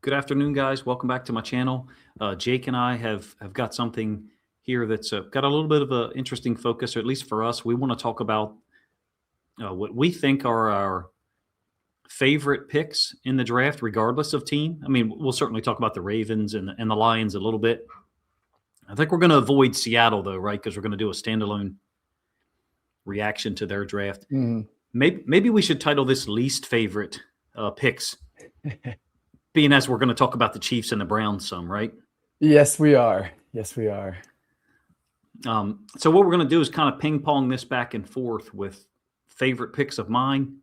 Good afternoon, guys. Welcome back to my channel. Jake and I have got something here that's got a little bit of an interesting focus, or at least for us. We want to talk about what we think are our favorite picks in the draft, regardless of team. I mean, we'll certainly talk about the Ravens and the Lions a little bit. I think we're going to avoid Seattle, though, right? Because we're going to do a standalone reaction to their draft. Maybe we should title this least favorite picks, being as we're going to talk about the Chiefs and the Browns some, right? Yes, we are. Yes, we are. So what we're going to do is kind of ping pong this back and forth with favorite picks of mine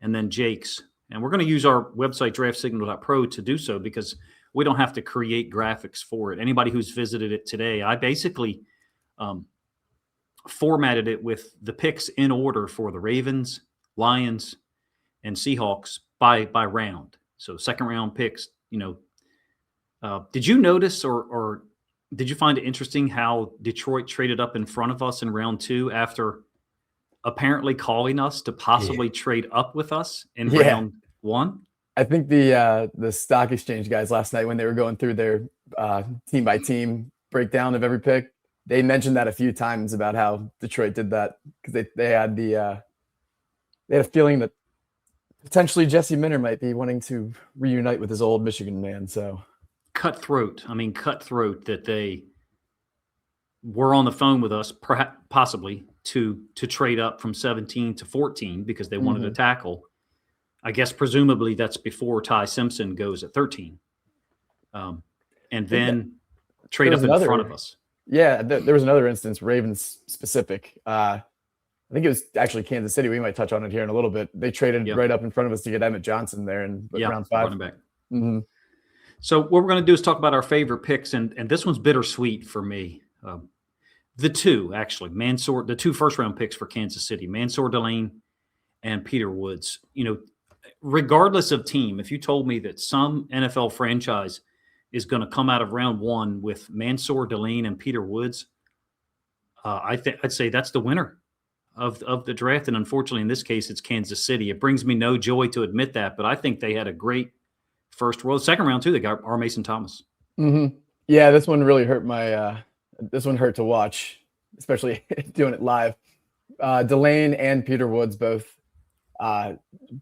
and then Jake's. And we're going to use our website, DRAFTSIGNAL.PRO, to do so because we don't have to create graphics for it. Anybody who's visited it today, I basically formatted it with the picks in order for the Ravens, Lions, and Seahawks by round. So second round picks, did you notice or did you find it interesting how Detroit traded up in front of us in round 2 after apparently calling us to possibly trade up with us in round 1? I think the stock exchange guys last night, when they were going through their team by team breakdown of every pick, they mentioned that a few times about how Detroit did that because they had a feeling that potentially Jesse Minter might be wanting to reunite with his old Michigan man. So cutthroat that they were on the phone with us, perhaps possibly to trade up from 17 to 14 because they wanted a tackle. I guess presumably that's before Ty Simpson goes at 13, and then trade up in front of us. Yeah, there was another instance, Ravens specific. I think it was actually Kansas City. We might touch on it here in a little bit. They traded right up in front of us to get Emmett Johnson there in round 5. Running back. So what we're going to do is talk about our favorite picks, and this one's bittersweet for me. The two first-round picks for Kansas City, Mansour Delane and Peter Woods. Regardless of team, if you told me that some NFL franchise is going to come out of round 1 with Mansour Delane and Peter Woods, I'd say that's the winner of the draft. And unfortunately, in this case, it's Kansas City. It brings me no joy to admit that, but I think they had a great second round too. They got R. Mason Thomas. Yeah, this one really hurt this one hurt to watch, especially doing it live. Delane and Peter Woods both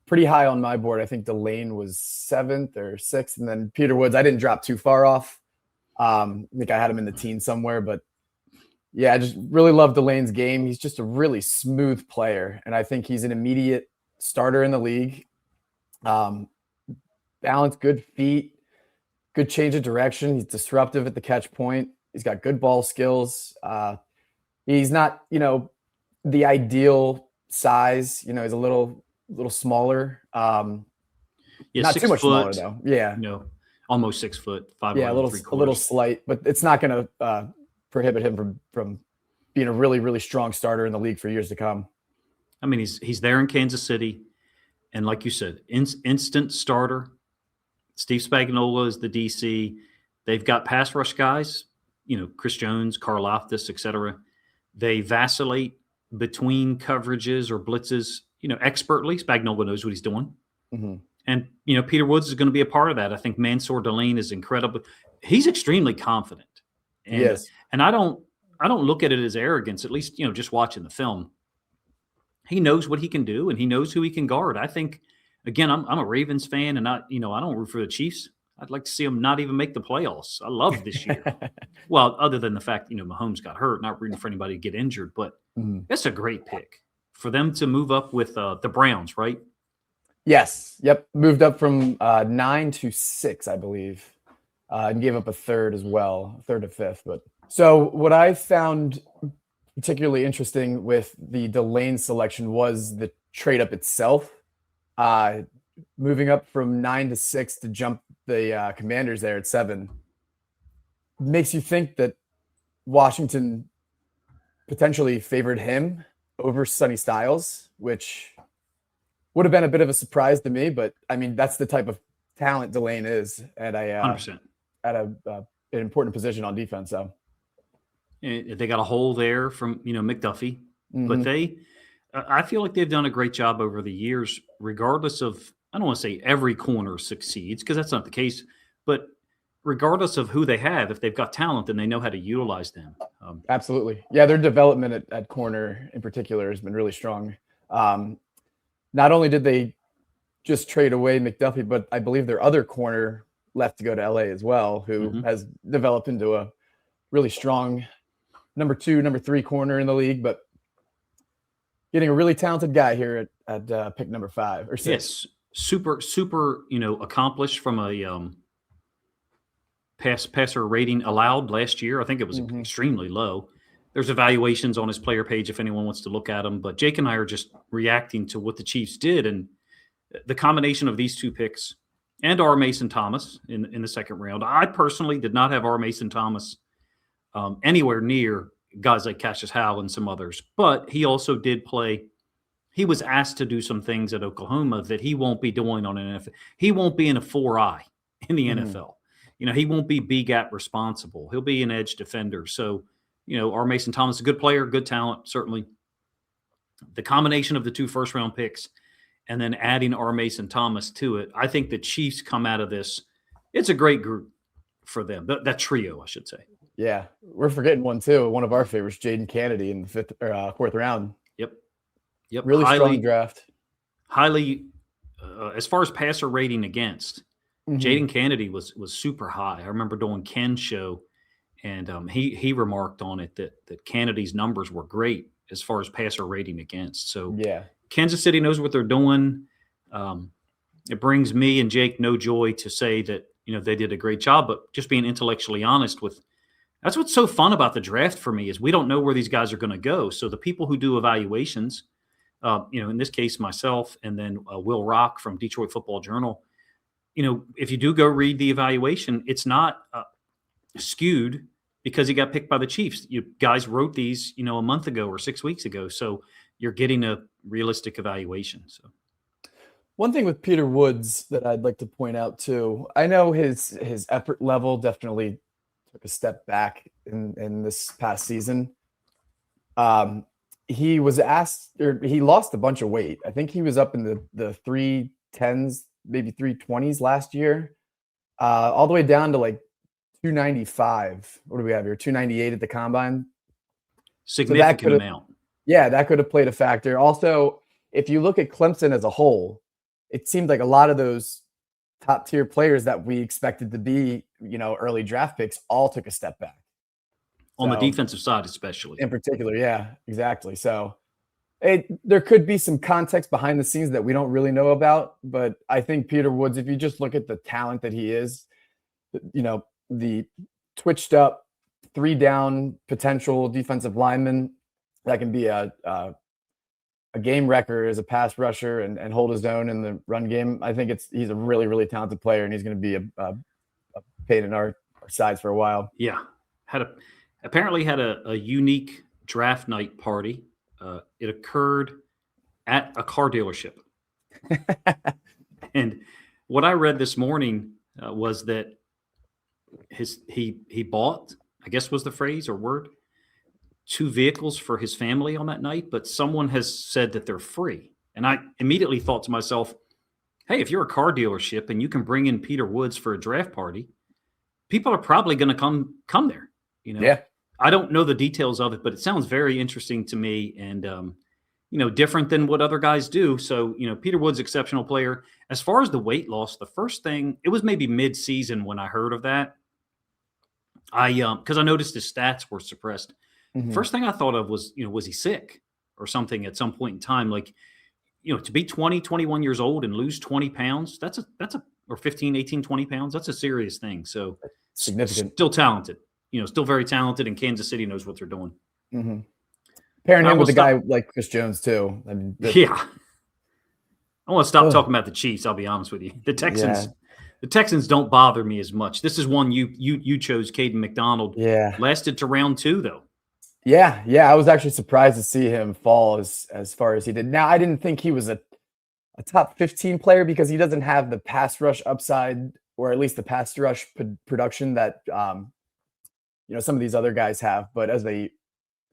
pretty high on my board. I think Delane was 7th or 6th, and then Peter Woods, I didn't drop too far off. I think I had him in the teens somewhere, but yeah, I just really love Delane's game. He's just a really smooth player, and I think he's an immediate starter in the league. Balance, good feet, good change of direction. He's disruptive at the catch point. He's got good ball skills. He's not, the ideal size. He's a little smaller. Not too much smaller though. Yeah, almost 6 foot, 5. Yeah, a little slight, but it's not going to prohibit him from being a really, really strong starter in the league for years to come. I mean, he's there in Kansas City, and like you said, instant starter. Steve Spagnuolo is the DC. They've got pass rush guys, Chris Jones, Karlaftis, etc. They vacillate between coverages or blitzes, expertly. Spagnuolo knows what he's doing. And, Peter Woods is going to be a part of that. I think Mansour Delane is incredible. He's extremely confident. And, yes. And I don't look at it as arrogance, at least, just watching the film. He knows what he can do, and he knows who he can guard. I think, again, I'm a Ravens fan, and I don't root for the Chiefs. I'd like to see them not even make the playoffs. I love this year. Well, other than the fact, Mahomes got hurt, not rooting for anybody to get injured, but that's a great pick for them to move up with the Browns, right? Yes. Yep. Moved up from 9 to 6, I believe, and gave up a third as well, 3rd to 5th. But so what I found particularly interesting with the Delane selection was the trade up itself. Moving up from 9 to 6 to jump the Commanders there at 7 makes you think that Washington potentially favored him over Sonny Styles, which would have been a bit of a surprise to me. But I mean, that's the type of talent Delane is at 100%. At an important position on defense. So they got a hole there from McDuffie, but I feel like they've done a great job over the years, regardless of, I don't want to say every corner succeeds because that's not the case, but regardless of who they have, if they've got talent, then they know how to utilize them. Absolutely. Yeah, their development at corner in particular has been really strong. Not only did they just trade away McDuffie, but I believe their other corner left to go to LA as well, who has developed into a really strong number 2, number 3 corner in the league, but getting a really talented guy here at pick number 5 or 6. Yes, super, accomplished from a passer rating allowed last year. I think it was extremely low. There's evaluations on his player page if anyone wants to look at them. But Jake and I are just reacting to what the Chiefs did, and the combination of these 2 picks and R. Mason Thomas in the second round. I personally did not have R. Mason Thomas anywhere near guys like Cassius Howell and some others, but he also did play. He was asked to do some things at Oklahoma that he won't be doing on an NFL. He won't be in a 4-eye in the NFL. He won't be B-gap responsible. He'll be an edge defender. So, R. Mason Thomas is a good player, good talent, certainly. The combination of the 2 first-round picks and then adding R. Mason Thomas to it, I think the Chiefs come out of this. It's a great group for them. That trio, I should say. Yeah, we're forgetting one too. One of our favorites, Jaden Kennedy in the 5th or 4th round. Yep. Really strong draft. Highly, as far as passer rating against, Jaden Kennedy was super high. I remember doing Ken's show, and he remarked on it that Kennedy's numbers were great as far as passer rating against. So yeah, Kansas City knows what they're doing. It brings me and Jake no joy to say that they did a great job, but just being intellectually honest with. That's what's so fun about the draft for me is we don't know where these guys are going to go. So the people who do evaluations, in this case, myself, and then Will Rock from Detroit Football Journal, if you do go read the evaluation, it's not skewed because he got picked by the Chiefs. You guys wrote these, a month ago or 6 weeks ago. So you're getting a realistic evaluation. So one thing with Peter Woods that I'd like to point out too, I know his effort level definitely took a step back in this past season. He was asked, or he lost a bunch of weight. I think he was up in the 310s, maybe 320s last year, all the way down to like 295. What do we have here? 298 at the combine. Significant amount. Yeah, that could have played a factor. Also, if you look at Clemson as a whole, it seemed like a lot of those top tier players that we expected to be, early draft picks all took a step back. On the defensive side, especially. In particular, yeah, exactly. So there could be some context behind the scenes that we don't really know about, but I think Peter Woods, if you just look at the talent that he is, the twitched up 3-down potential defensive lineman that can be a game wrecker as a pass rusher and hold his own in the run game. I think he's a really, really talented player, and he's going to be a pain in our sides for a while. Yeah. Apparently had a unique draft night party. It occurred at a car dealership. And what I read this morning was that he bought, I guess was the phrase or word, 2 vehicles for his family on that night, but someone has said that they're free. And I immediately thought to myself, hey, if you're a car dealership and you can bring in Peter Woods for a draft party, people are probably going to come there. Yeah. I don't know the details of it, but it sounds very interesting to me and, different than what other guys do. So, Peter Woods, exceptional player. As far as the weight loss, the first thing, it was maybe mid-season when I heard of that. Because I noticed his stats were suppressed. First thing I thought of was, was he sick or something at some point in time? Like, to be 20, 21 years old and lose 20 pounds, or 15, 18, 20 pounds, that's a serious thing. So significant. Still talented, still very talented, and Kansas City knows what they're doing. Pairing him with a guy like Chris Jones too. I mean, yeah. I want to stop talking about the Chiefs. I'll be honest with you. The Texans don't bother me as much. This is one you chose, Kayden McDonald. Yeah. Lasted to round 2 though. Yeah. I was actually surprised to see him fall as far as he did. Now, I didn't think he was a top 15 player because he doesn't have the pass rush upside, or at least the pass rush production that some of these other guys have. But as a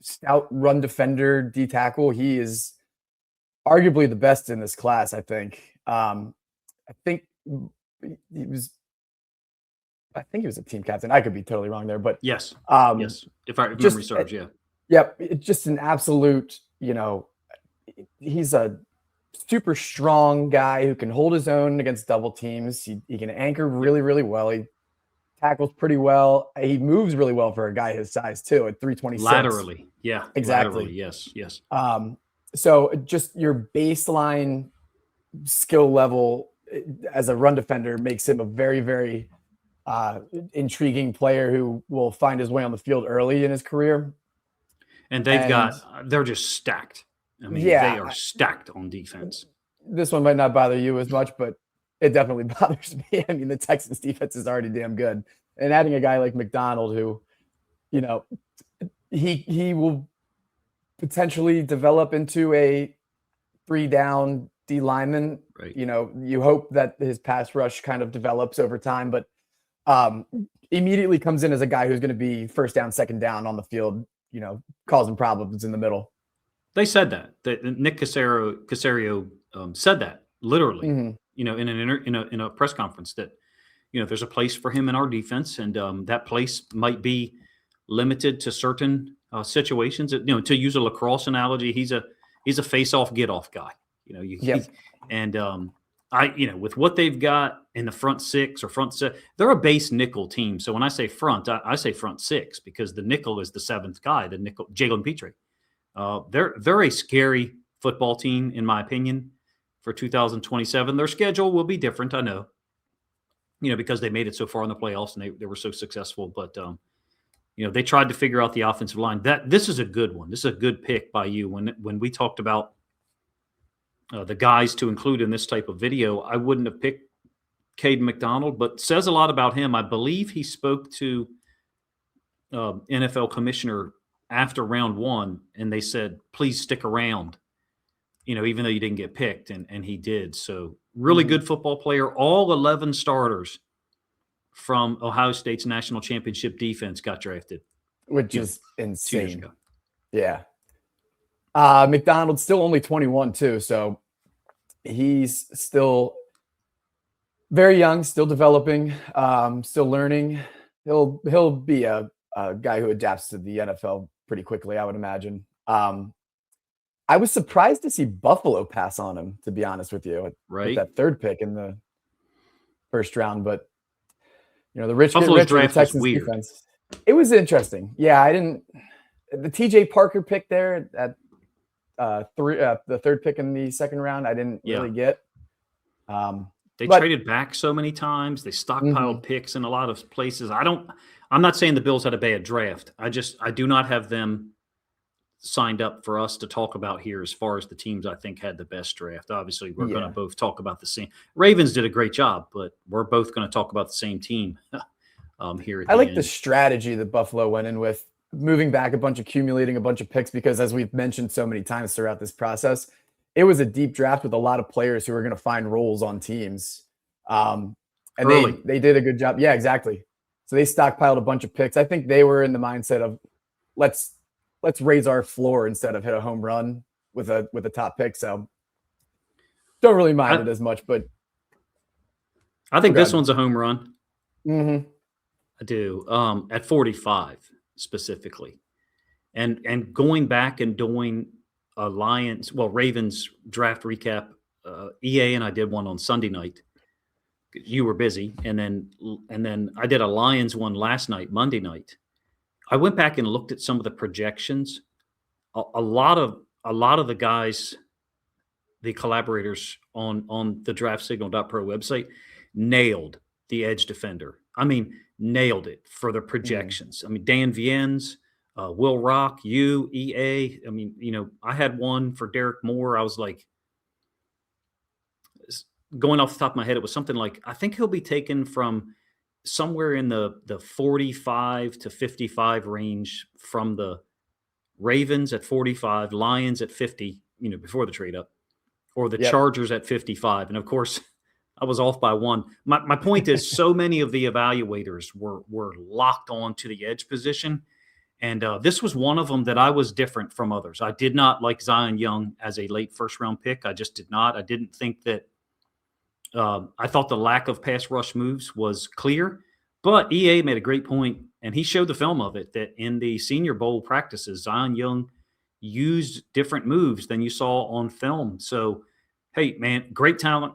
stout run defender, D tackle, he is arguably the best in this class. I think he was I think he was a team captain. I could be totally wrong there, but Yes. um, Yes. If memory just serves, yeah. yep, it's just an absolute. He's a super strong guy who can hold his own against double teams. He can anchor really, really well. He tackles pretty well. He moves really well for a guy his size too at 326. Laterally. Yeah. Exactly. Laterally, yes. Yes. So just your baseline skill level as a run defender makes him a very, very intriguing player who will find his way on the field early in his career. And they're just stacked. I mean, they are stacked on defense. This one might not bother you as much, but it definitely bothers me. I mean, the Texans defense is already damn good. And adding a guy like McDonald, who, he will potentially develop into a 3-down D lineman. Right. You hope that his pass rush kind of develops over time, but immediately comes in as a guy who's going to be first down, second down on the field, causing problems in the middle. They said that Nick Caserio said that literally, in a press conference that, there's a place for him in our defense, and that place might be limited to certain situations. To use a lacrosse analogy, he's a face-off, get-off guy. With what they've got in the front six or front set, they're a base nickel team. So when I say front, I say front six because the nickel is the seventh guy, the nickel, Jalen Petrie. They're a scary football team, in my opinion, for 2027. Their schedule will be different, I know, because they made it so far in the playoffs and they were so successful. But, they tried to figure out the offensive line. This is a good one. This is a good pick by you. When we talked about the guys to include in this type of video, I wouldn't have picked Kayden McDonald, but says a lot about him. I believe he spoke to NFL commissioner after round one, and they said, please stick around, even though you didn't get picked, and he did. So really good football player. All 11 starters from Ohio State's national championship defense got drafted. Which is insane. 2 years ago. Yeah. McDonald's still only 21 too, so he's still very young, still developing, still learning. He'll be a guy who adapts to the NFL pretty quickly, I would imagine. I was surprised to see Buffalo pass on him, to be honest with you, with that third pick in the first round. But the Buffalo's draft Texans weird. Defense. It was interesting. Yeah, the TJ Parker pick there at the third pick in the second round, I didn't really get. They traded back so many times. They stockpiled picks in a lot of places. I'm not saying the Bills had a bad draft. I do not have them signed up for us to talk about here as far as the teams I think had the best draft. Obviously, we're going to both talk about the same. Ravens did a great job, but we're both going to talk about the same team here at the end. The strategy that Buffalo went in with, moving back accumulating a bunch of picks, because as we've mentioned so many times throughout this process, it was a deep draft with a lot of players who were going to find roles on teams. And they did a good job. Yeah, exactly. So they stockpiled a bunch of picks. I think they were in the mindset of let's raise our floor instead of hit a home run with a top pick. So don't really mind it as much, but I think this one's a home run. Mm-hmm. I do. At 45 specifically. And going back and doing a Ravens draft recap, EA and I did one on Sunday night. You were busy, and then I did a Lions one last night, Monday night. I went back and looked at some of the projections. A lot of the guys, the collaborators on the DRAFTSIGNAL.PRO website, nailed the edge defender. I mean, nailed it for the projections. I mean, Dan Viennes, Will Rock, EA. I mean, I had one for Derek Moore. I was like, going off the top of my head, it was something like, I think he'll be taken from somewhere in the 45 to 55 range from the Ravens at 45, Lions at 50, before the trade up, or the Chargers at 55. And of course, I was off by one. My point is, so many of the evaluators were locked on to the edge position. And this was one of them that I was different from others. I did not like Zion Young as a late first round pick. I just did not. I didn't think that I thought the lack of pass rush moves was clear. But EA made a great point, and he showed the film of it, that in the Senior Bowl practices, Zion Young used different moves than you saw on film. So, hey, man, great talent.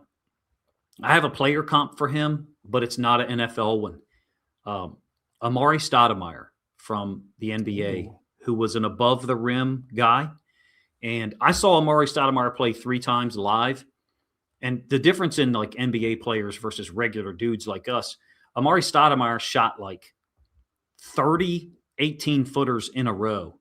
I have a player comp for him, but it's not an NFL one. Amari Stoudemire from the NBA, who was an above the rim guy. And I saw Amari Stoudemire play 3 times live. And the difference in like NBA players versus regular dudes like us, Amari Stoudemire shot like 30 18-footers in a row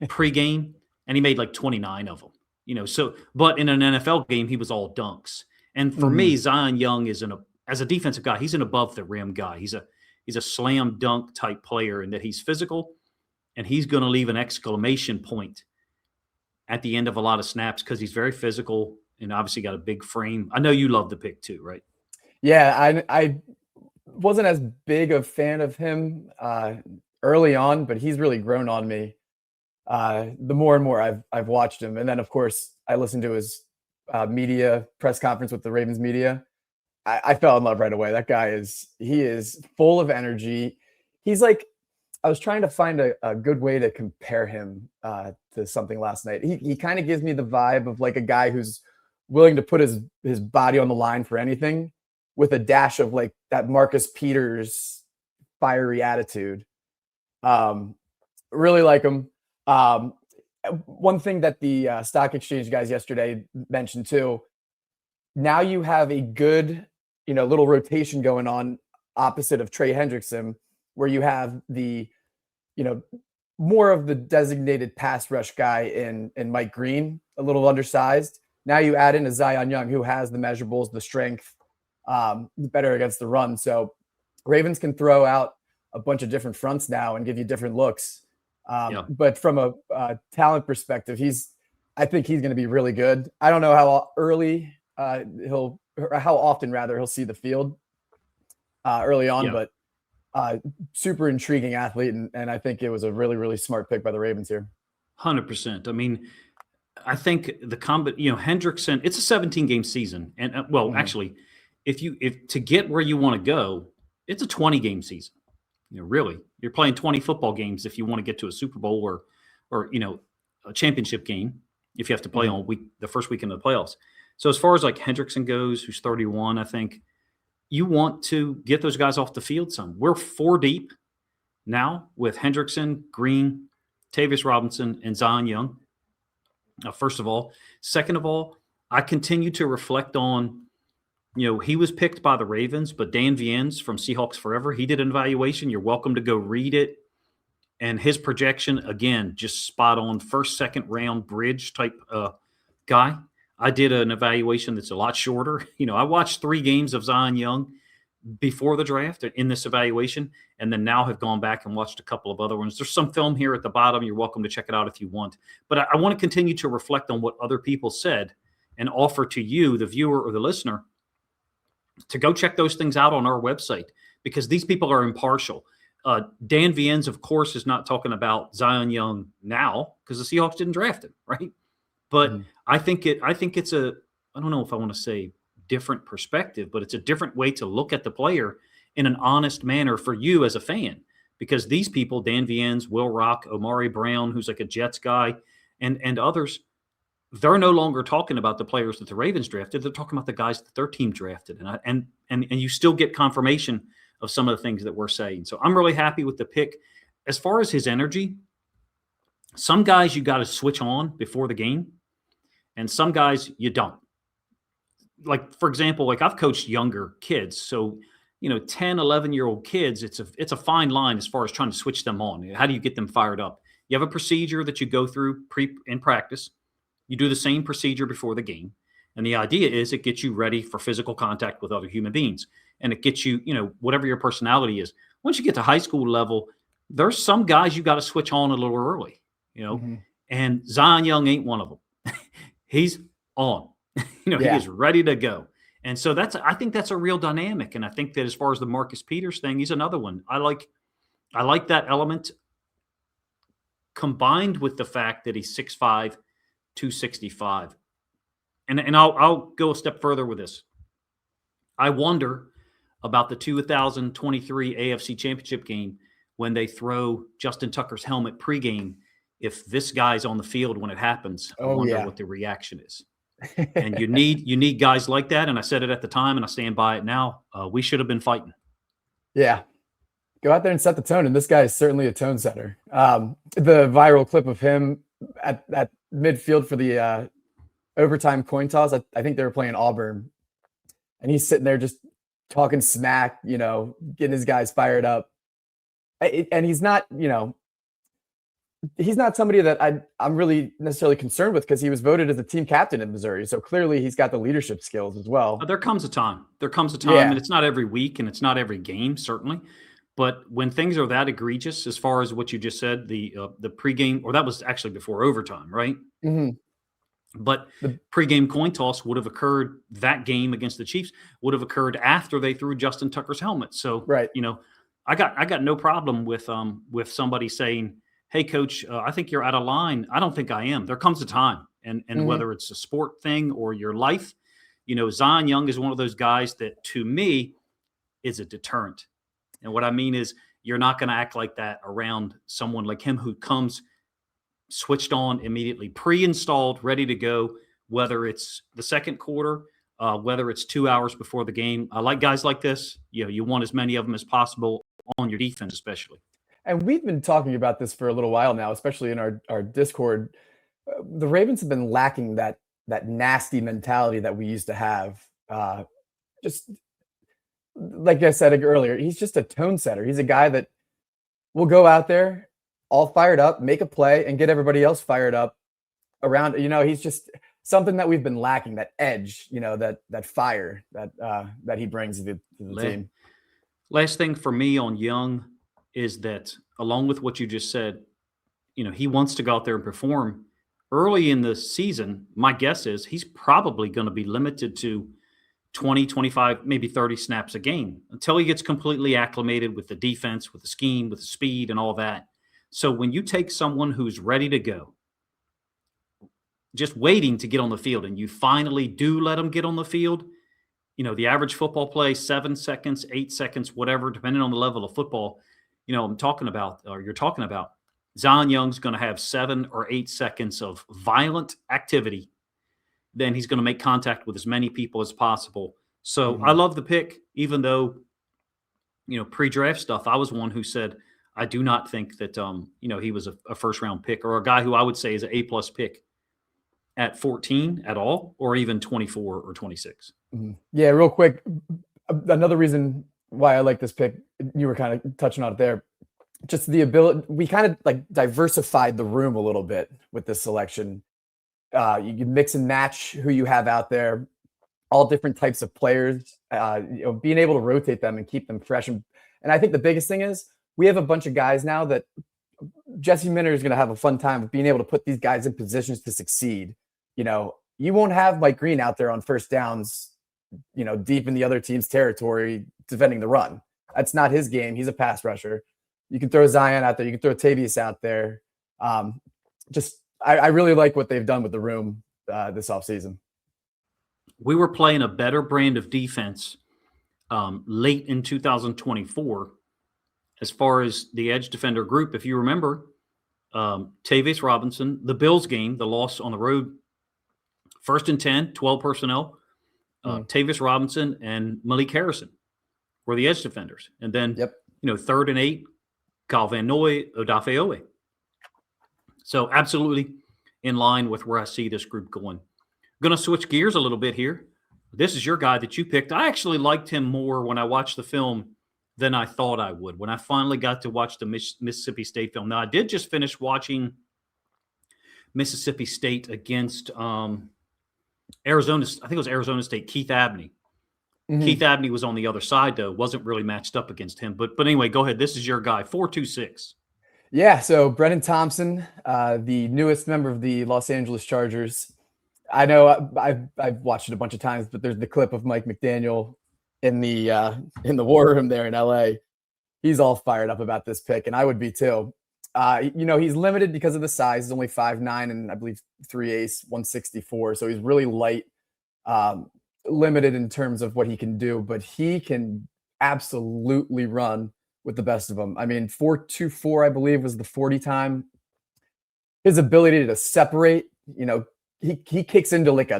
pregame, and he made like 29 of them. So but in an NFL game, he was all dunks. And for me, Zion Young is as a defensive guy, he's an above the rim guy. He's a slam dunk type player, in that he's physical, and he's going to leave an exclamation point at the end of a lot of snaps because he's very physical and obviously got a big frame. I know you love the pick too, right? Yeah, I wasn't as big a fan of him early on, but he's really grown on me the more and more I've watched him. And then, of course, I listened to his media press conference with the Ravens media. I fell in love right away. That guy is full of energy. He's like, I was trying to find a good way to compare him to something last night. He kind of gives me the vibe of like a guy who's willing to put his body on the line for anything, with a dash of like that Marcus Peters fiery attitude. Really like him. One thing that the stock exchange guys yesterday mentioned too, now you have a good, little rotation going on opposite of Trey Hendrickson, where you have the, more of the designated pass rush guy in Mike Green, a little undersized. Now you add in a Zion Young who has the measurables, the strength, better against the run. So Ravens can throw out a bunch of different fronts now and give you different looks. But from a talent perspective, I think he's going to be really good. I don't know how early how often he'll see the field early on, but super intriguing athlete. And I think it was a really, really smart pick by the Ravens here. 100%. I mean, I think the Hendrickson, it's a 17-game season. And actually, if to get where you want to go, it's a 20-game season. Really, you're playing 20 football games if you want to get to a Super Bowl or a championship game, if you have to play on the first weekend of the playoffs. So as far as like Hendrickson goes, who's 31, I think you want to get those guys off the field some. We're 4 deep now with Hendrickson, Green, Tavius Robinson, and Zion Young. First of all. Second of all, I continue to reflect on, he was picked by the Ravens, but Dan Viennes from Seahawks Forever, he did an evaluation. You're welcome to go read it. And his projection, again, just spot on, first, second round bridge type guy. I did an evaluation that's a lot shorter. I watched 3 games of Zion Young before the draft in this evaluation, and then now have gone back and watched a couple of other ones. There's some film here at the bottom. You're welcome to check it out if you want. But I want to continue to reflect on what other people said and offer to you, the viewer or the listener, to go check those things out on our website, because these people are impartial. Dan Viennes, of course, is not talking about Zion Young now because the Seahawks didn't draft him, right? But I think it's I don't know if I want to say different perspective, but it's a different way to look at the player in an honest manner for you as a fan, because these people, Dan Viennes, Will Rock, Omari Brown, who's like a Jets guy, and others, they're no longer talking about the players that the Ravens drafted. They're talking about the guys that their team drafted. And you still get confirmation of some of the things that we're saying. So I'm really happy with the pick. As far as his energy, some guys you got to switch on before the game, and some guys you don't. Like, for example, like I've coached younger kids. So, 10, 11-year-old kids, it's a fine line as far as trying to switch them on. How do you get them fired up? You have a procedure that you go through in practice. You do the same procedure before the game. And the idea is it gets you ready for physical contact with other human beings. And it gets you, whatever your personality is. Once you get to high school level, there's some guys you got to switch on a little early, and Zion Young ain't one of them. He's on, He is ready to go. And so I think that's a real dynamic. And I think that as far as the Marcus Peters thing, he's another one. I like that element combined with the fact that he's 6'5", 265. And I'll go a step further with this. I wonder, about the 2023 AFC Championship game when they throw Justin Tucker's helmet pregame. If this guy's on the field when it happens, I wonder what the reaction is. And you need guys like that. And I said it at the time, and I stand by it now. We should have been fighting. Yeah. Go out there and set the tone. And this guy is certainly a tone setter. The viral clip of him at midfield for the overtime coin toss, I think they were playing Auburn. And he's sitting there just talking smack, getting his guys fired up. And he's not, he's not somebody that I'm really necessarily concerned with, because he was voted as the team captain in Missouri. So clearly he's got the leadership skills as well. There comes a time. And it's not every week and it's not every game, certainly. But when things are that egregious, as far as what you just said, the pregame, or that was actually before overtime, right? Mm-hmm. But the pregame coin toss would have occurred, that game against the Chiefs would have occurred after they threw Justin Tucker's helmet. So, right. I got no problem with somebody saying, "Hey, coach, I think you're out of line." I don't think I am. There comes a time, and whether it's a sport thing or your life, Zion Young is one of those guys that, to me, is a deterrent. And what I mean is, you're not going to act like that around someone like him who comes switched on immediately, pre-installed, ready to go, whether it's the second quarter, whether it's 2 hours before the game. I like guys like this. You want as many of them as possible on your defense, especially. And we've been talking about this for a little while now, especially in our Discord. The Ravens have been lacking that nasty mentality that we used to have. Just like I said earlier, he's just a tone setter. He's a guy that will go out there all fired up, make a play, and get everybody else fired up around. He's just something that we've been lacking, that edge, that fire that he brings to the team. Last thing for me on Young is that, along with what you just said, he wants to go out there and perform. Early in the season, my guess is he's probably going to be limited to 20, 25, maybe 30 snaps a game until he gets completely acclimated with the defense, with the scheme, with the speed and all that. So when you take someone who's ready to go, just waiting to get on the field, and you finally do let them get on the field, the average football play, 7 seconds, 8 seconds, whatever, depending on the level of football, you're talking about, Zion Young's going to have 7 or 8 seconds of violent activity. Then he's going to make contact with as many people as possible. So I love the pick, even though, pre-draft stuff, I was one who said, I do not think that, he was a first-round pick, or a guy who I would say is an A-plus pick at 14 at all, or even 24 or 26. Mm-hmm. Yeah, real quick, another reason why I like this pick, you were kind of touching on it there, just the ability, we kind of like diversified the room a little bit with this selection. You can mix and match who you have out there, all different types of players, being able to rotate them and keep them fresh. And I think the biggest thing is we have a bunch of guys now that Jesse Minter is going to have a fun time of being able to put these guys in positions to succeed. You won't have Mike Green out there on first downs, deep in the other team's territory defending the run. That's not his game. He's a pass rusher. You can throw Zion out there. You can throw Tavius out there. I really like what they've done with the room this offseason. We were playing a better brand of defense late in 2024 as far as the edge defender group. If you remember, Tavius Robinson, the Bills game, the loss on the road, 1st and 10, 12 personnel, Tavius Robinson and Malik Harrison were the edge defenders. And then, 3rd and 8, Kyle Van Noy, Odafe Owe. So absolutely in line with where I see this group going. I'm going to switch gears a little bit here. This is your guy that you picked. I actually liked him more when I watched the film than I thought I would, when I finally got to watch the Mississippi State film. Now, I did just finish watching Mississippi State against Arizona. I think it was Arizona State, Keith Abney. Mm-hmm. Keith Abney was on the other side, though. Wasn't really matched up against him. But anyway, go ahead. This is your guy, 4.26. Yeah, so Brennan Thompson, the newest member of the Los Angeles Chargers. I know I've watched it a bunch of times, but there's the clip of Mike McDaniel in the war room there in LA. He's all fired up about this pick, and I would be too. He's limited because of the size. He's only 5'9" and I believe 3/8, 164. So he's really light, limited in terms of what he can do, but he can absolutely run with the best of them. I mean, 4.24, I believe, was the 40 time. His ability to separate, he kicks into like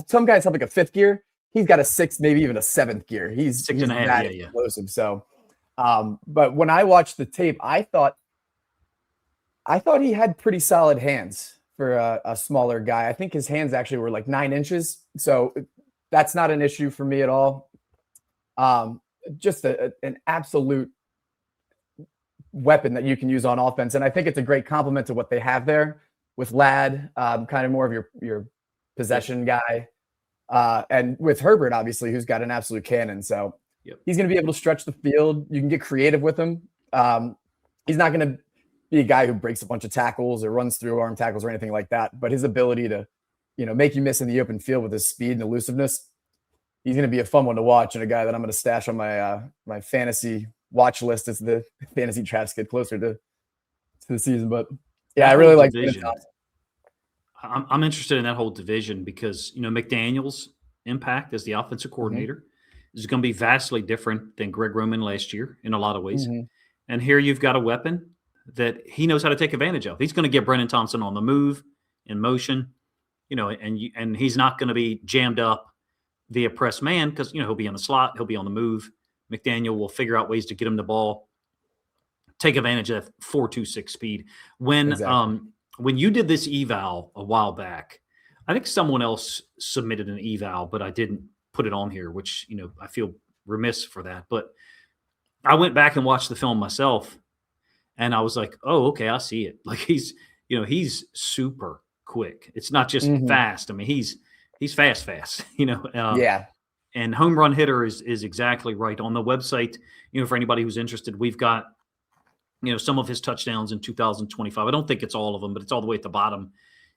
some guys have like a fifth gear. He's got a sixth, maybe even a seventh gear. He's 6.5, that yeah. explosive. So, but when I watched the tape, I thought he had pretty solid hands for a smaller guy. I think his hands actually were like 9 inches. So that's not an issue for me at all. Just an absolute weapon that you can use on offense. And I think it's a great compliment to what they have there with Ladd, kind of more of your possession guy. And with Herbert, obviously, who's got an absolute cannon. So he's going to be able to stretch the field. You can get creative with him. He's not going to be a guy who breaks a bunch of tackles or runs through arm tackles or anything like that. But his ability to, make you miss in the open field with his speed and elusiveness, he's going to be a fun one to watch, and a guy that I'm going to stash on my my fantasy watch list as the fantasy drafts get closer to the season. But yeah, I really like Thompson. I'm interested in that whole division because, McDaniel's impact as the offensive coordinator is going to be vastly different than Greg Roman last year in a lot of ways. And here you've got a weapon that he knows how to take advantage of. He's going to get Brennan Thompson on the move, in motion, and he's not going to be jammed up via press man because, he'll be in the slot, he'll be on the move. McDaniel will figure out ways to get him the ball, take advantage of that 4.26 speed. When you did this eval a while back, I think someone else submitted an eval, but I didn't put it on here, which, I feel remiss for that. But I went back and watched the film myself, and I was like, oh, okay, I see it. Like he's super quick. It's not just fast. I mean, he's fast, yeah. And home run hitter is exactly right. On the website, for anybody who's interested, we've got, some of his touchdowns in 2025. I don't think it's all of them, but it's all the way at the bottom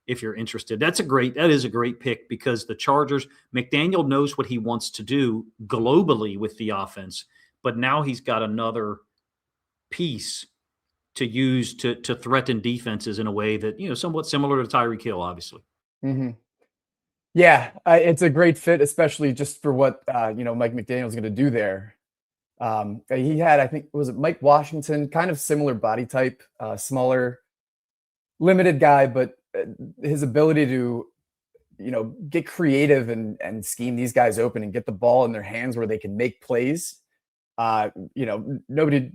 if you're interested. That is a great pick because the Chargers, McDaniel knows what he wants to do globally with the offense, but now he's got another piece to use to threaten defenses in a way that, somewhat similar to Tyreek Hill, obviously. Yeah, it's a great fit, especially just for what, Mike McDaniel's going to do there. He had, I think, was it Mike Washington, kind of similar body type, smaller, limited guy, but his ability to, get creative and scheme these guys open and get the ball in their hands where they can make plays. Nobody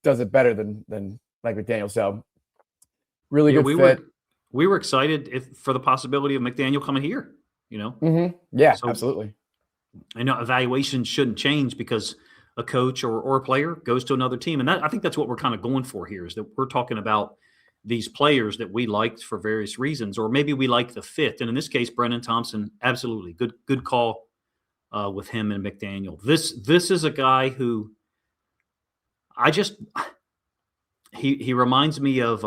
does it better than Mike McDaniel. So really good fit. We were excited for the possibility of McDaniel coming here, Yeah, so, absolutely. Evaluation shouldn't change because a coach or a player goes to another team. And I think that's what we're kind of going for here is that we're talking about these players that we liked for various reasons, or maybe we like the fit. And in this case, Brennan Thompson, absolutely good call with him and McDaniel. This is a guy who he reminds me of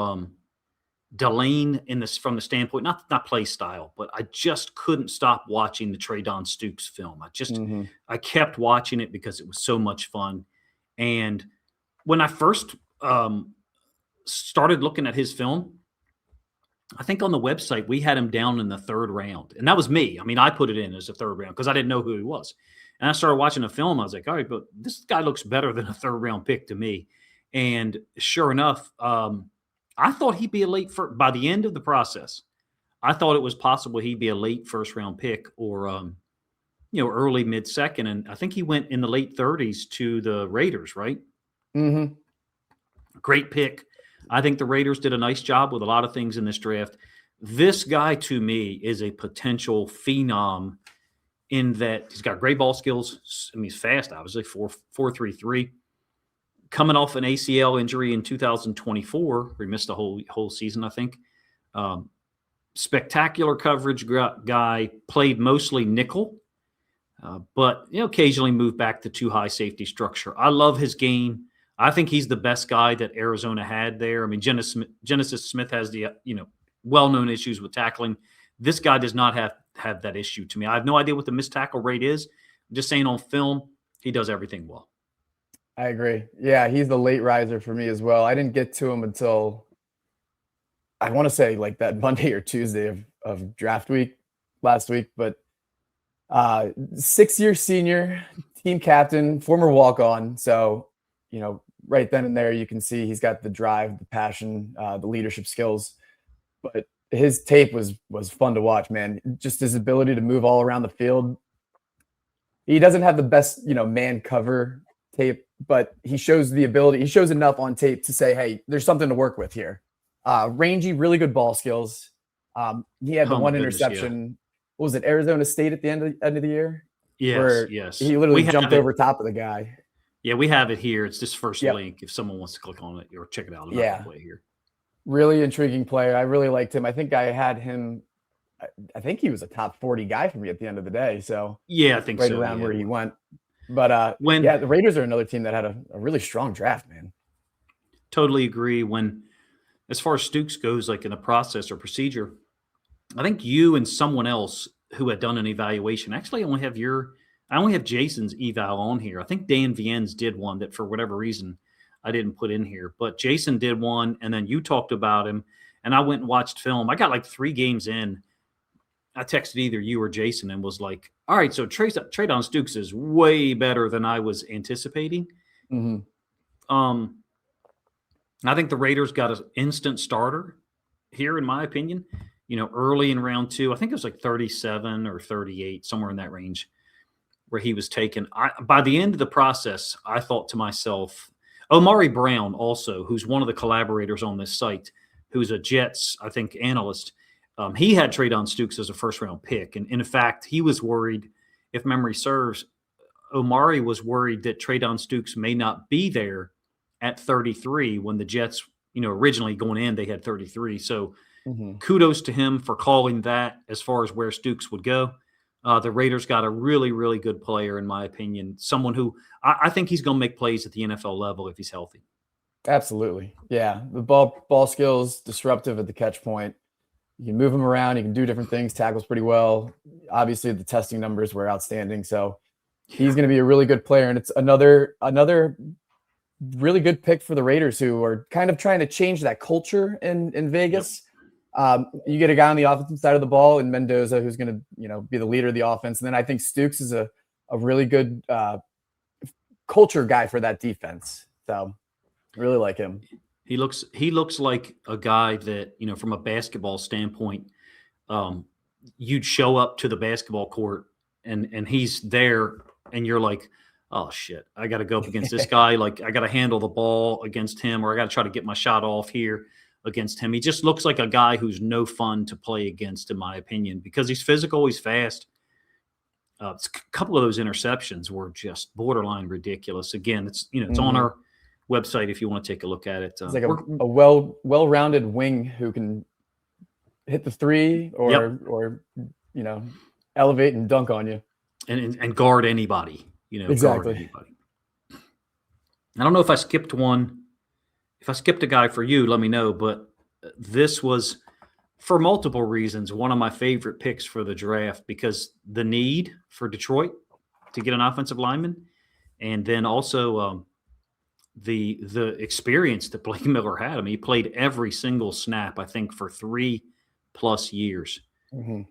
Delane from the standpoint, not play style, but I just couldn't stop watching the Traydon Stukes film. I kept watching it because it was so much fun. And when I first started looking at his film, I think on the website we had him down in the 3rd round, and that was me. I mean, I put it in as a 3rd round because I didn't know who he was. And I started watching the film. I was like, all right, but this guy looks better than a 3rd round pick to me. And sure enough, I thought he'd be by the end of the process. I thought it was possible he'd be a late 1st round pick or, early mid-second. And I think he went in the late 30s to the Raiders, right? Great pick. I think the Raiders did a nice job with a lot of things in this draft. This guy, to me, is a potential phenom in that he's got great ball skills. I mean, he's fast, obviously, 4.33. Coming off an ACL injury in 2024, he missed the whole season, I think. Spectacular coverage guy, played mostly nickel, but occasionally moved back to too high safety structure. I love his game. I think he's the best guy that Arizona had there. I mean, Genesis Smith has the well-known issues with tackling. This guy does not have that issue to me. I have no idea what the missed tackle rate is. I'm just saying on film, he does everything well. I agree. Yeah, he's the late riser for me as well. I didn't get to him until I want to say like that Monday or Tuesday of draft week last week, but 6-year senior. team captain, former walk-on. So, right then and there, you can see he's got the drive, the passion, the leadership skills. But his tape was fun to watch, man. Just his ability to move all around the field. He doesn't have the best, man cover tape, but he shows the ability. He shows enough on tape to say, hey, there's something to work with here. Rangy, really good ball skills. He had the one interception. Yeah. What was it, Arizona State at the end of the year? Yes. He literally jumped over top of the guy. Yeah, we have it here. It's this first link. If someone wants to click on it or check it out, play here. Really intriguing player. I really liked him. I think I had him. I think he was a top 40 guy for me at the end of the day. So yeah, I think right around where he went. But the Raiders are another team that had a really strong draft, man. Totally agree. As far as Stukes goes, like in a process or procedure, I think you and someone else who had done an evaluation. Actually, I only have Jason's eval on here. I think Dan Viennes did one that for whatever reason I didn't put in here, but Jason did one, and then you talked about him, and I went and watched film. I got like 3 games in. I texted either you or Jason and was like, all right, so Traydon Stukes is way better than I was anticipating. Mm-hmm. I think the Raiders got an instant starter here, in my opinion. Early in round 2, I think it was like 37 or 38, somewhere in that range, where he was taken. By the end of the process, I thought to myself, Omari Brown also, who's one of the collaborators on this site, who's a Jets, I think, analyst, he had Traydon Stukes as a first-round pick. And in fact, he was worried, if memory serves, Omari was worried that Traydon Stukes may not be there at 33 when the Jets, originally going in, they had 33. So kudos to him for calling that as far as where Stukes would go. The Raiders got a really, really good player, in my opinion, someone who I think he's going to make plays at the NFL level if he's healthy. Absolutely. Yeah. The ball skills, disruptive at the catch point. You can move him around. You can do different things, tackles pretty well. Obviously, the testing numbers were outstanding. So he's going to be a really good player. And it's another really good pick for the Raiders, who are kind of trying to change that culture in Vegas. Yep. You get a guy on the offensive side of the ball in Mendoza who's going to, be the leader of the offense. And then I think Stukes is a really good culture guy for that defense. So I really like him. He looks like a guy that, from a basketball standpoint, you'd show up to the basketball court and he's there and you're like, oh shit, I got to go up against this guy. Like I got to handle the ball against him, or I got to try to get my shot off here against him. He just looks like a guy who's no fun to play against, in my opinion, because he's physical, he's fast. A couple of those interceptions were just borderline ridiculous. Again, it's on our website if you want to take a look at it. It's like a well-rounded wing who can hit the 3 or elevate and dunk on you and guard anybody. Exactly. Guard anybody. I don't know if I skipped one. If I skipped a guy for you, let me know. But this was, for multiple reasons, one of my favorite picks for the draft, because the need for Detroit to get an offensive lineman, and then also the experience that Blake Miller had. I mean, he played every single snap, I think, for 3+ years. Mm-hmm.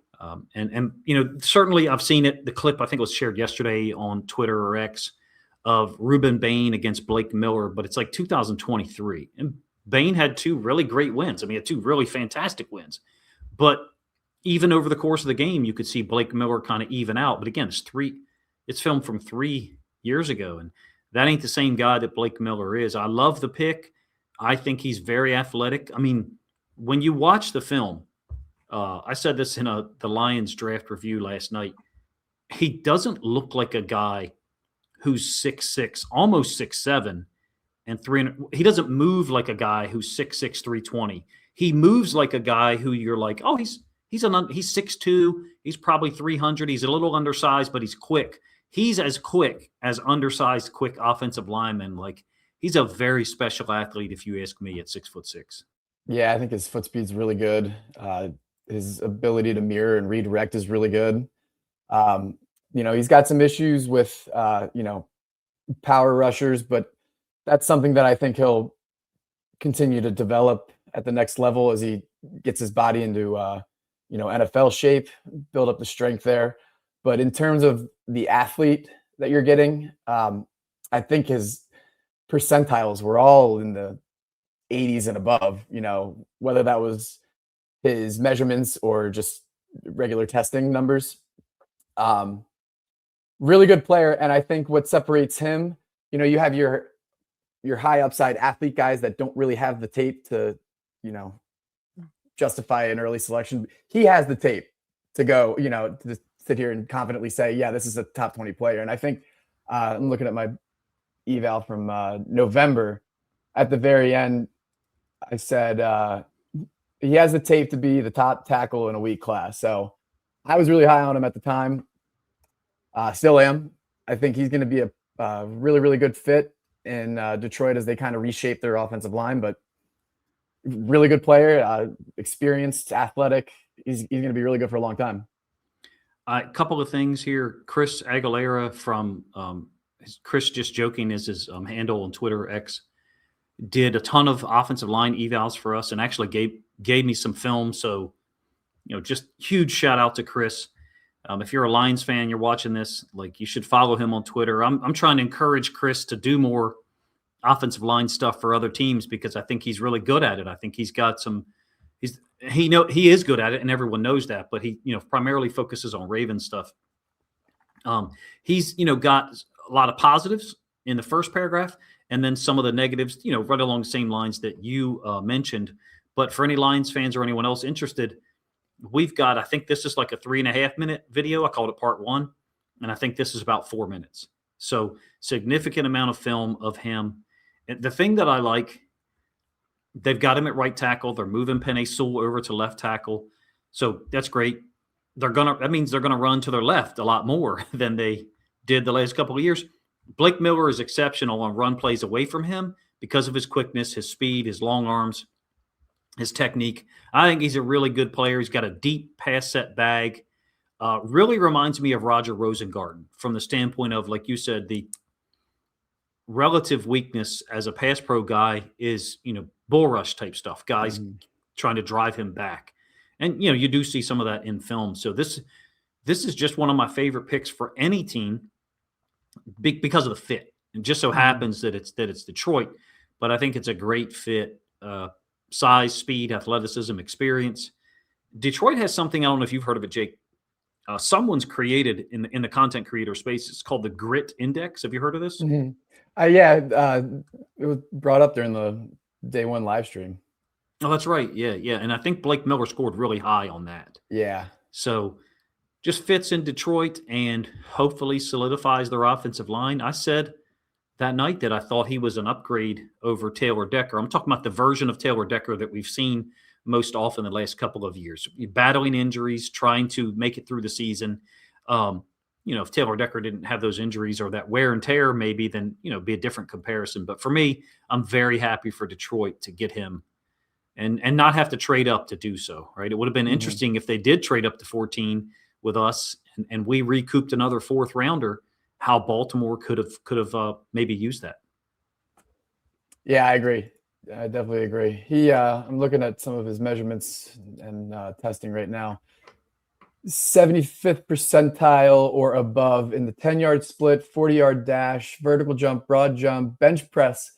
And certainly I've seen it. The clip, I think, was shared yesterday on Twitter or X, of Ruben Bain against Blake Miller, but it's like 2023. And Bain had 2 really great wins. I mean, he had 2 really fantastic wins. But even over the course of the game, you could see Blake Miller kind of even out. But again, it's filmed from 3 years ago. And that ain't the same guy that Blake Miller is. I love the pick. I think he's very athletic. I mean, when you watch the film, I said this in the Lions draft review last night, he doesn't look like a guy who's 6'6", almost 6'7", and 300. He doesn't move like a guy who's 6'6", 320. He moves like a guy who you're like, oh, he's 6'2", he's probably 300. He's a little undersized, but he's quick. He's as quick as undersized, quick offensive lineman. Like, he's a very special athlete, if you ask me, at 6'6". Yeah, I think his foot speed's really good. His ability to mirror and redirect is really good. He's got some issues with, power rushers, but that's something that I think he'll continue to develop at the next level as he gets his body into, NFL shape, build up the strength there. But in terms of the athlete that you're getting. I think his percentiles were all in the 80s and above, whether that was his measurements or just regular testing numbers. Really good player. And I think what separates him, you have your high upside athlete guys that don't really have the tape to, justify an early selection. He has the tape to go, to sit here and confidently say, yeah, this is a top 20 player. And I think I'm looking at my eval from November. At the very end, I said he has the tape to be the top tackle in a weak class. So I was really high on him at the time. Still am. I think he's going to be a really, really good fit in Detroit as they kind of reshape their offensive line, but really good player, experienced, athletic. He's going to be really good for a long time. A couple of things here. Chris Aguilera from Chris Just Joking is his handle on Twitter, X, did a ton of offensive line evals for us and actually gave me some film. So, just huge shout out to Chris. If you're a Lions fan, you're watching this, you should follow him on Twitter. I'm trying to encourage Chris to do more offensive line stuff for other teams because I think he's really good at it. I think he's got he is good at it and everyone knows that, but he, primarily focuses on Raven stuff. He's, got a lot of positives in the first paragraph and then some of the negatives, right along the same lines that you mentioned. But for any Lions fans or anyone else interested, we've got, I think this is like a 3.5 minute video. I called it part 1. And I think this is about 4 minutes. So significant amount of film of him. And the thing that I like, they've got him at right tackle. They're moving Penei Sewell over to left tackle. So that's great. That means they're going to run to their left a lot more than they did the last couple of years. Blake Miller is exceptional on run plays away from him because of his quickness, his speed, his long arms, his technique. I think he's a really good player. He's got a deep pass set bag. Really reminds me of Roger Rosengarten from the standpoint of, like you said, the relative weakness as a pass pro guy is, bull rush type stuff, guys trying to drive him back. And, you do see some of that in film. So this is just one of my favorite picks for any team because of the fit. It just so happens that it's Detroit, but I think it's a great fit. Size, speed, athleticism, experience. Detroit has something, I don't know if you've heard of it, Jake. Someone's created in the content creator space. It's called the Grit Index. Have you heard of this? It was brought up during the day 1 live stream. Oh, that's right. Yeah. And I think Blake Miller scored really high on that. Yeah. So just fits in Detroit and hopefully solidifies their offensive line. I said that night that I thought he was an upgrade over Taylor Decker. I'm talking about the version of Taylor Decker that we've seen most often the last couple of years. Battling injuries, trying to make it through the season. If Taylor Decker didn't have those injuries or that wear and tear, maybe then, be a different comparison. But for me, I'm very happy for Detroit to get him and not have to trade up to do so, right? It would have been interesting if they did trade up to 14 with us and we recouped another 4th rounder, how Baltimore could have maybe used that. Yeah, I agree. I definitely agree. I'm looking at some of his measurements and testing right now. 75th percentile or above in the 10-yard split, 40-yard dash, vertical jump, broad jump, bench press.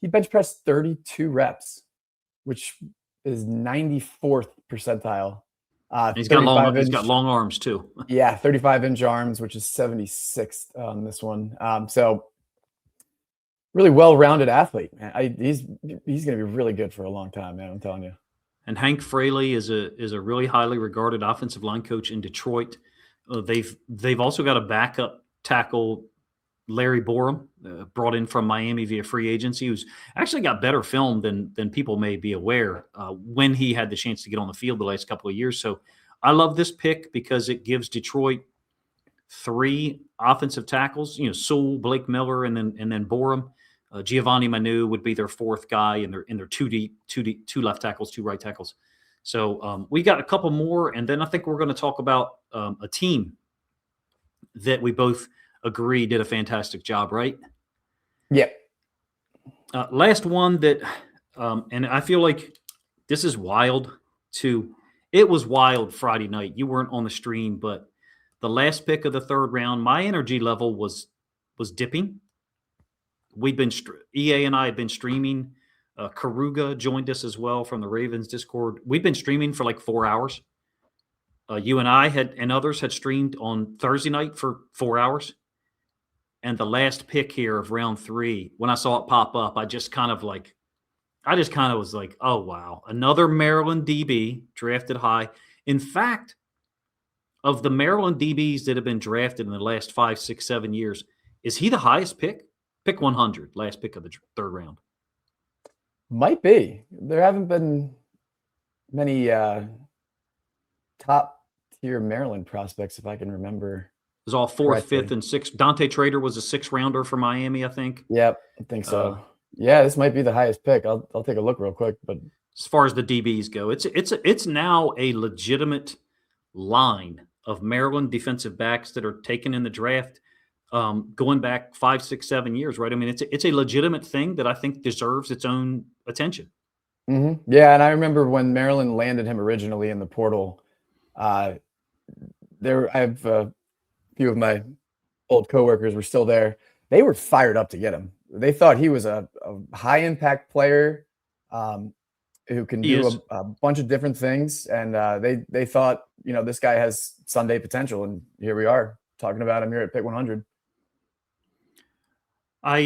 He bench pressed 32 reps, which is 94th percentile. He's got long arms too. Yeah, 35-inch arms, which is 76th on this one. So really well-rounded athlete, man. He's going to be really good for a long time, man. I'm telling you. And Hank Fraley is a really highly regarded offensive line coach in Detroit. They've also got a backup tackle, Larry Borum, brought in from Miami via free agency, who's actually got better film than people may be aware when he had the chance to get on the field the last couple of years. So I love this pick because it gives Detroit 3 offensive tackles. Sewell, Blake Miller, and then Borum. Giovanni Manu would be their 4th guy, and they're 2 left tackles, 2 right tackles. So we got a couple more, and then I think we're going to talk about a team that we both agree did a fantastic job, right? Yeah. Last one that, and I feel like this is wild too. It was wild Friday night. You weren't on the stream, but the last pick of the 3rd round, my energy level was was dipping. EA and I had been streaming. Karuga joined us as well from the Ravens Discord. We'd been streaming for like 4 hours. You and I and others had streamed on Thursday night for 4 hours. And the last pick here of round 3, when I saw it pop up, I just kind of was like, oh, wow. Another Maryland DB drafted high. In fact, of the Maryland DBs that have been drafted in the last 5, 6, 7 years, is he the highest pick? Pick 100, last pick of the third round. Might be. There haven't been many top tier Maryland prospects, if I can remember. It was all 4th, 5th, and 6th. Dante Trader was a 6th rounder for Miami, I think. Yep, I think so. Yeah, this might be the highest pick. I'll take a look real quick. But as far as the DBs go, it's now a legitimate line of Maryland defensive backs that are taken in the draft. Going back 5, 6, 7 years, right? I mean, it's a legitimate thing that I think deserves its own attention. Mm-hmm. Yeah, and I remember when Maryland landed him originally in the portal. I have a few of my old coworkers were still there. They were fired up to get him. They thought he was a high impact player who can do a bunch of different things, and they thought, this guy has Sunday potential, and here we are talking about him here at pick 100. I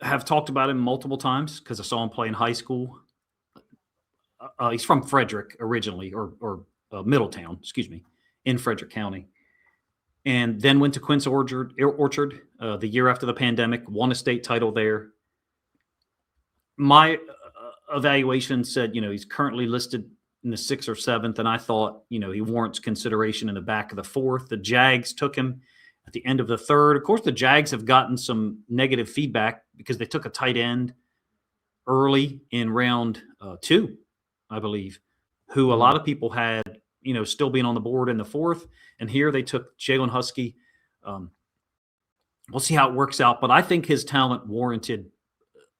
have talked about him multiple times because I saw him play in high school. He's from Frederick originally, or Middletown, excuse me, in Frederick County. And then went to Quince Orchard the year after the pandemic, won a state title there. My evaluation said, he's currently listed in the 6th or 7th, and I thought, he warrants consideration in the back of the 4th. The Jags took him at the end of the 3rd. Of course, the Jags have gotten some negative feedback because they took a tight end early in round 2, I believe, who a lot of people had, still being on the board in the 4th. And here they took Jalen Huskey. We'll see how it works out, but I think his talent warranted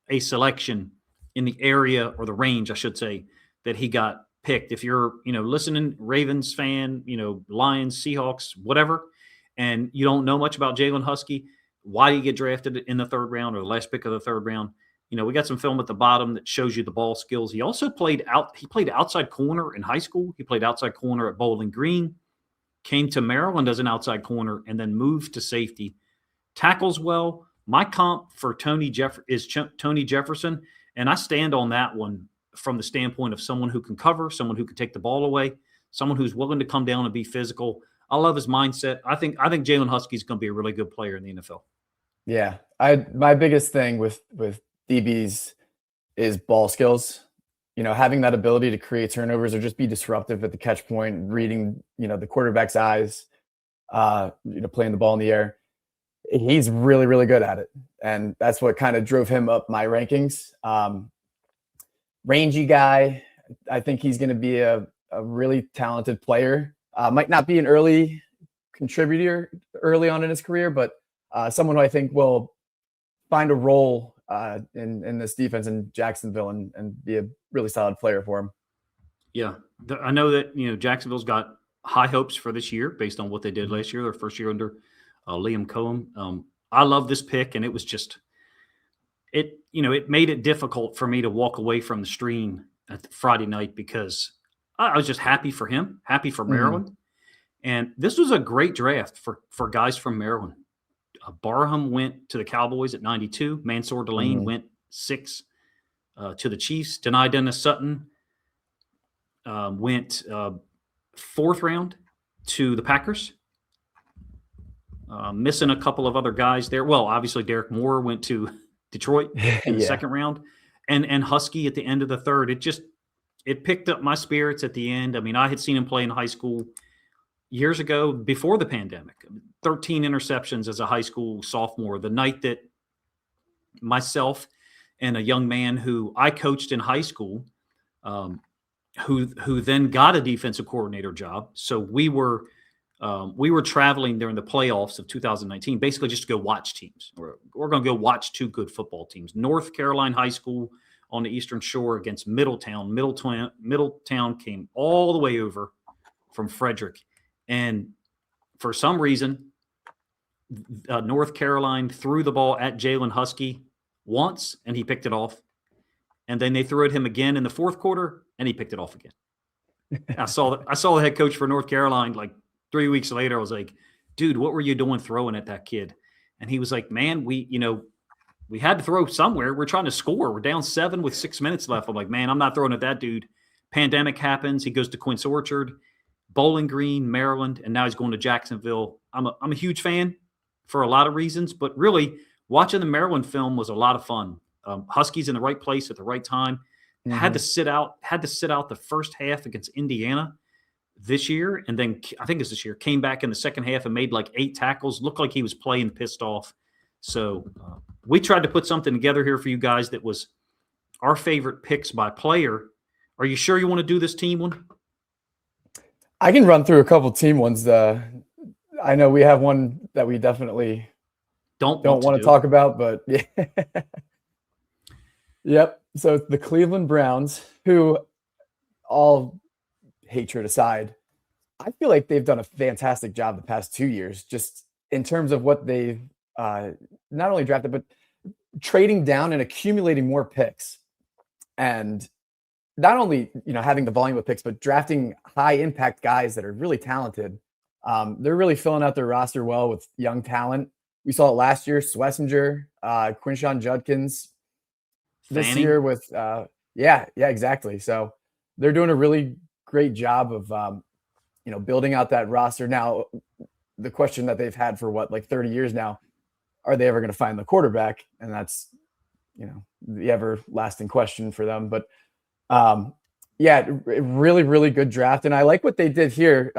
a selection in the area, or the range, I should say, that he got picked. If you're, listening, Ravens fan, Lions, Seahawks, whatever, and you don't know much about Jalen Huskey, why do you get drafted in the 3rd round or the last pick of the 3rd round? We got some film at the bottom that shows you the ball skills. He also played outside corner in high school. He played outside corner at Bowling Green, came to Maryland as an outside corner, and then moved to safety. Tackles well. My comp for Tony Jefferson, and I stand on that one from the standpoint of someone who can cover, someone who can take the ball away, someone who's willing to come down and be physical. I love his mindset. I think Jalen Huskey is going to be a really good player in the NFL. Yeah, my biggest thing with DBs is ball skills. Having that ability to create turnovers or just be disruptive at the catch point, reading, the quarterback's eyes, playing the ball in the air. He's really, really good at it. And that's what kind of drove him up my rankings. Rangy guy. I think he's going to be a really talented player. Might not be an early contributor early on in his career, but someone who I think will find a role in this defense in Jacksonville and be a really solid player for him. Yeah. I know that, Jacksonville's got high hopes for this year based on what they did last year, their first year under Liam Cohen. I love this pick, and it was just it made it difficult for me to walk away from the stream at Friday night because I was just happy for him, happy for Maryland. Mm-hmm. And this was a great draft for guys from Maryland. Barham went to the Cowboys at 92. Mansour Delane went 6 to the Chiefs. Denai Dennis Sutton went 4th round to the Packers. Missing a couple of other guys there. Well, obviously Derek Moore went to Detroit in the 2nd round, and Huskey at the end of the 3rd. It picked up my spirits at the end. I mean, I had seen him play in high school years ago before the pandemic. 13 interceptions as a high school sophomore. The night that myself and a young man who I coached in high school, who then got a defensive coordinator job. So we were traveling during the playoffs of 2019, basically just to go watch teams. We're going to go watch 2 good football teams. North Carolina High School on the Eastern Shore against Middletown. Middletown came all the way over from Frederick. And for some reason, North Carolina threw the ball at Jalen Huskey once, and he picked it off. And then they threw at him again in the fourth quarter, and he picked it off again. I saw the head coach for North Carolina like 3 weeks later. I was like, dude, what were you doing throwing at that kid? And he was like, man, we had to throw somewhere. We're trying to score. We're down 7 with 6 minutes left. I'm like, man, I'm not throwing at that dude. Pandemic happens. He goes to Quince Orchard, Bowling Green, Maryland, and now he's going to Jacksonville. I'm a huge fan for a lot of reasons, but really watching the Maryland film was a lot of fun. Huskies in the right place at the right time. Mm-hmm. Had to sit out the first half against Indiana this year, and then I think it's this year, came back in the second half and made like 8 tackles. Looked like he was playing pissed off. So we tried to put something together here for you guys that was our favorite picks by player. Are you sure you want to do this team one? I can run through a couple team ones. I know we have one that we definitely don't want to talk about, but yeah. Yep. So the Cleveland Browns, who, all hatred aside, I feel like they've done a fantastic job the past 2 years, just in terms of what they've not only drafted, but trading down and accumulating more picks. And not only, having the volume of picks, but drafting high impact guys that are really talented. They're really filling out their roster well with young talent. We saw it last year, Schlesinger, Quinshon Judkins. This year with, yeah, exactly. So they're doing a really great job of, building out that roster. Now, the question that they've had for 30 years now, are they ever going to find the quarterback? And that's, the everlasting question for them. But yeah, really, really good draft. And I like what they did here.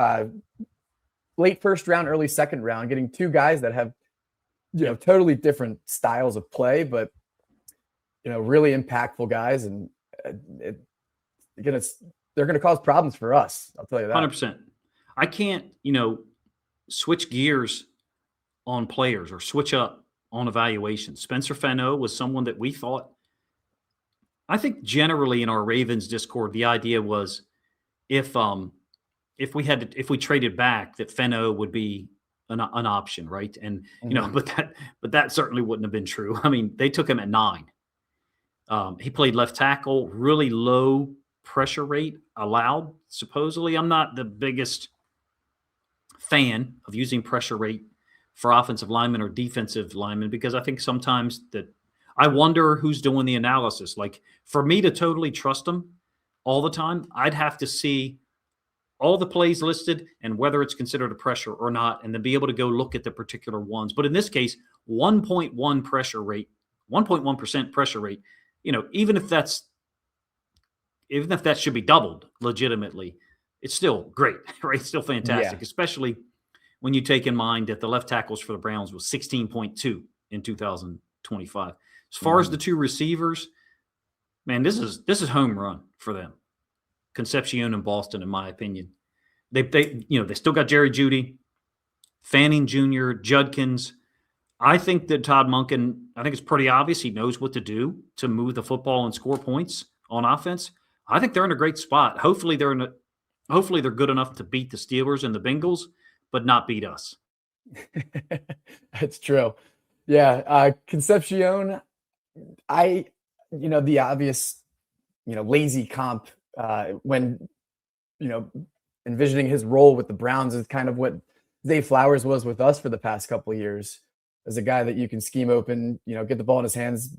Late first round, early second round, getting 2 guys that have, totally different styles of play, but really impactful guys, and they're going to cause problems for us. I'll tell you that. 100%. I can't, switch gears on players or switch up on evaluation. Spencer Fano was someone that we thought, I think generally in our Ravens Discord, the idea was if we traded back, that Fano would be an option, right? And but that certainly wouldn't have been true. I mean, they took him at 9. He played left tackle, really low pressure rate allowed. Supposedly, I'm not the biggest fan of using pressure rate for offensive linemen or defensive linemen, because I think sometimes that I wonder who's doing the analysis. Like, for me to totally trust them all the time, I'd have to see all the plays listed and whether it's considered a pressure or not, and then be able to go look at the particular ones. But in this case, 1.1 pressure rate, 1.1% pressure rate, even if that should be doubled legitimately, it's still great, right? It's still fantastic, especially when you take in mind that the left tackles for the Browns was 16.2 in 2025. As far as the 2 receivers, man, this is home run for them. Concepcion and Boston, in my opinion. They still got Jerry Jeudy, Fanning Jr., Judkins. I think that Todd Monken, I think it's pretty obvious he knows what to do to move the football and score points on offense. I think they're in a great spot. Hopefully they're good enough to beat the Steelers and the Bengals, but not beat us. That's true. Yeah. Concepcion, the obvious, lazy comp when, envisioning his role with the Browns is kind of what Zay Flowers was with us for the past couple of years, as a guy that you can scheme open, get the ball in his hands,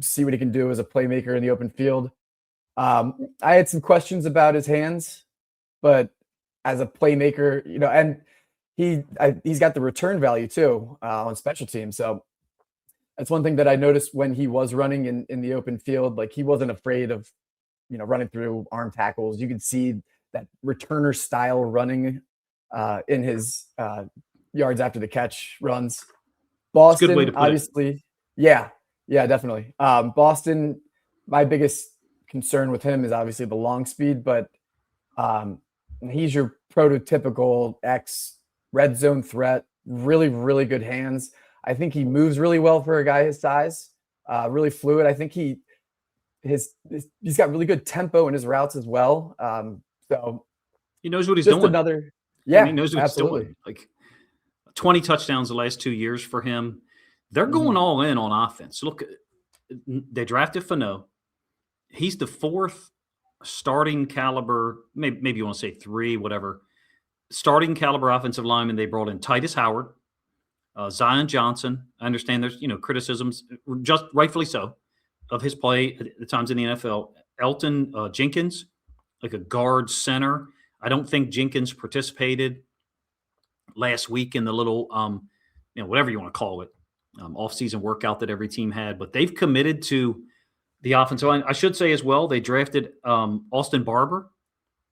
see what he can do as a playmaker in the open field. I had some questions about his hands, but as a playmaker, and he's got the return value too on special teams. So that's one thing that I noticed when he was running in the open field. Like, he wasn't afraid of, running through arm tackles. You could see that returner style running in his yards after the catch runs. Boston, good way to put obviously, it. Yeah, definitely. Boston, my biggest concern with him is obviously the long speed, but he's your prototypical red zone threat. Really, really good hands. I think he moves really well for a guy his size. Really fluid. I think he's got really good tempo in his routes as well. So he knows what he's doing. He knows what absolutely. he's doing. Like, 20 touchdowns the last 2 years for him. They're going all in on offense. Look, they drafted Fano. He's the 4th starting caliber, maybe you want to say 3, whatever, starting caliber offensive lineman. They brought in Titus Howard, Zion Johnson. I understand there's, criticisms, just rightfully so, of his play at times in the NFL. Elton Jenkins, like a guard center. I don't think Jenkins participated last week in the little, whatever you want to call it, off-season workout that every team had. But they've committed to the offensive line. I should say as well, they drafted Austin Barber,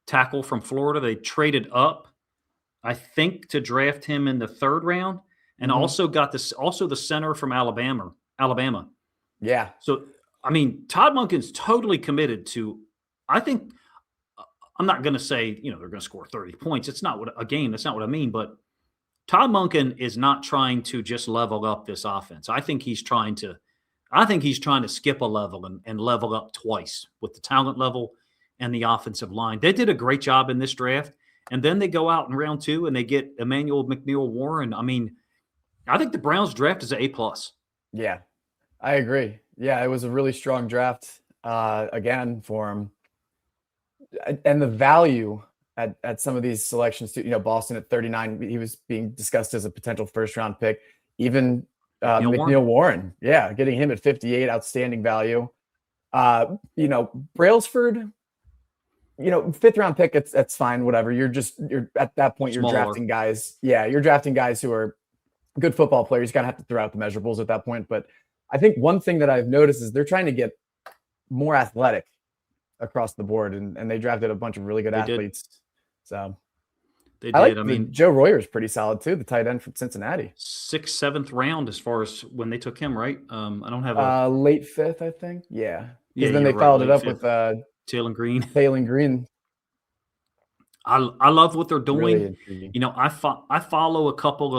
tackle from Florida. They traded up, I think, to draft him in the 3rd round, and also got the center from Alabama. Yeah. So, I mean, Todd Monken's totally committed to, I think, I'm not going to say, they're going to score 30 points. It's not a game. That's not what I mean. But Todd Monken is not trying to just level up this offense. I think he's trying to skip a level and level up twice with the talent level and the offensive line. They did a great job in this draft. And then they go out in round 2 and they get Emmanuel McNeil-Warren. I mean, I think the Browns draft is an A+. Yeah, I agree. Yeah, it was a really strong draft again for him. And the value at some of these selections too, Boston at 39, he was being discussed as a potential 1st-round pick. Even McNeil-Warren, getting him at 58, outstanding value. Brailsford, 5th-round pick, that's fine, whatever. You're at that point, you're drafting guys. Yeah, you're drafting guys who are good football players. You kind of have to throw out the measurables at that point. But I think one thing that I've noticed is they're trying to get more athletic across the board, and they drafted a bunch of really good athletes. So they did. I mean, Joe Royer's pretty solid too, the tight end from Cincinnati. 6th, 7th round as far as when they took him, right? I don't have a late 5th, I think. Yeah. Yeah. Then they followed it up with Jalen Green. Jalen Green. I love what they're doing. Really I follow a couple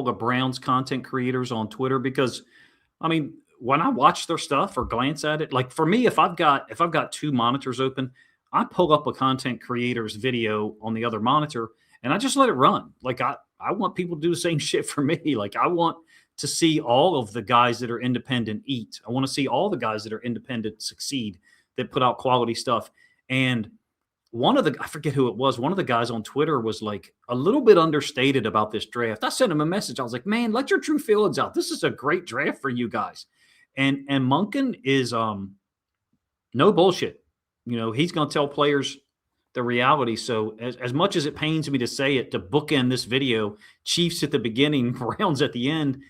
of Browns content creators on Twitter because, I mean, when I watch their stuff or glance at it, like for me, if I've got 2 monitors open, I pull up a content creator's video on the other monitor and I just let it run. Like I want people to do the same shit for me. Like I want to see all of the guys that are independent eat. I want to see all the guys that are independent succeed, that put out quality stuff. And I forget who it was, one of the guys on Twitter was like a little bit understated about this draft. I sent him a message. I was like, man, let your true feelings out. This is a great draft for you guys. And Monken is no bullshit. He's going to tell players the reality. So as much as it pains me to say it, to bookend this video, Chiefs at the beginning, Browns at the end,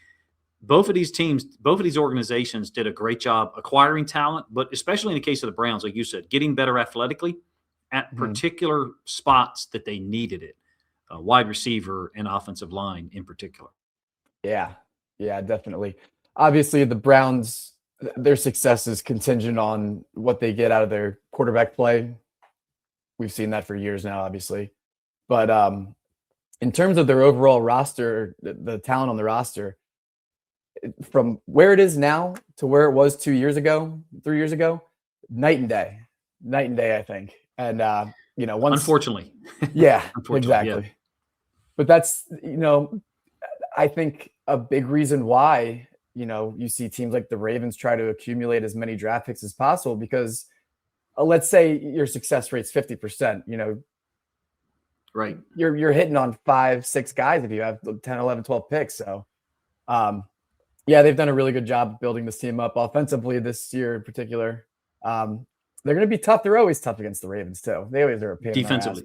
both of these teams, both of these organizations did a great job acquiring talent, but especially in the case of the Browns, like you said, getting better athletically at particular spots that they needed it, wide receiver and offensive line in particular. Yeah, definitely. Obviously, the Browns, their success is contingent on what they get out of their quarterback play. We've seen that for years now, obviously. But in terms of their overall roster, the talent on the roster, from where it is now to where it was 2 years ago, 3 years ago, night and day, I think. And, unfortunately. Yeah, unfortunately, exactly. Yeah. But that's, I think a big reason why, you see teams like the Ravens try to accumulate as many draft picks as possible because let's say your success rate's 50%, right. You're hitting on 5-6 guys if you have 10, 11, 12 picks. So, they've done a really good job building this team up offensively this year in particular. They're going to be tough. They're always tough against the Ravens too. They always are a pain defensively.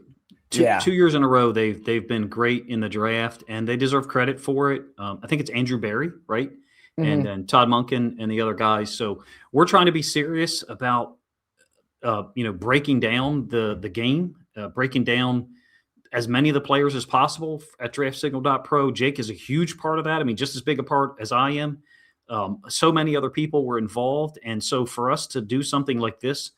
in the ass. 2 years in a row, they've been great in the draft, and they deserve credit for it. I think it's Andrew Berry, right? And then Todd Monken and the other guys. So we're trying to be serious about, breaking down the game, breaking down as many of the players as possible at DRAFTSIGNAL.PRO. Jake is a huge part of that. I mean, just as big a part as I am. So many other people were involved. And so for us to do something like this